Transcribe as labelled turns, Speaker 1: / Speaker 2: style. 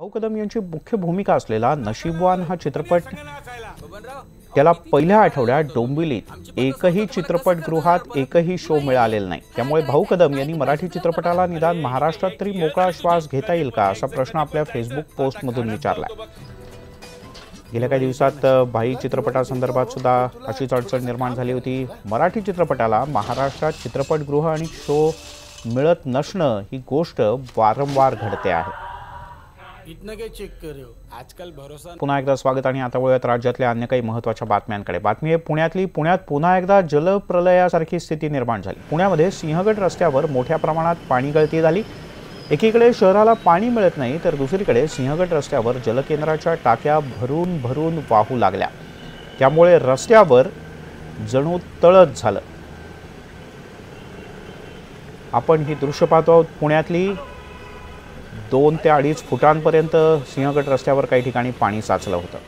Speaker 1: भाऊ कदम यांची मुख्य भूमिका असलेला नशीबवान हा चित्रपट त्याला पहिल्या आठवड्यात डोंबिवलीत एकही चित्रपटगृहात एकही शो मिळालेला नाही। त्यामुळे भाऊ कदम यांनी मराठी चित्रपटाला निदान महाराष्ट्रात तरी मोकळा श्वास घेता येईल का असा प्रश्न आपल्या फेसबुक पोस्टमधून विचारला। गेल्या काही दिवसात भाई चित्रपटासंदर्भात सुद्धा अशीच अडचण निर्माण झाली होती। मराठी चित्रपटाला महाराष्ट्रात चित्रपटगृह आणि शो मिळत नसणं ही गोष्ट वारंवार घडते आहे। पुन्हा एकदा स्वागत आणि आता वळूयात राज्यातल्या अन्य काही महत्त्वाच्या बातम्यांकडे। बातमी आहे पुण्यातली। पुण्यात पुन्हा एकदा जलप्रलयासारखी स्थिती निर्माण झाली। पुण्यामध्ये सिंहगड रस्त्यावर मोठ्या प्रमाणात पाणी गळती झाली। एकीकडे शहराला पाणी मिळत नाही तर दुसरीकडे सिंहगड रस्त्यावर जलकेंद्राच्या टाक्या भरून भरून वाहू लागल्या। त्यामुळे रस्त्यावर जणू तळच झालं। आपण ही दृश्य पाहतो आहोत। पुण्यातली 2 ते 2.5 फुटांपर्यंत सिंहगड रस्त्यावर काही ठिकाणी पाणी साचलं होतं।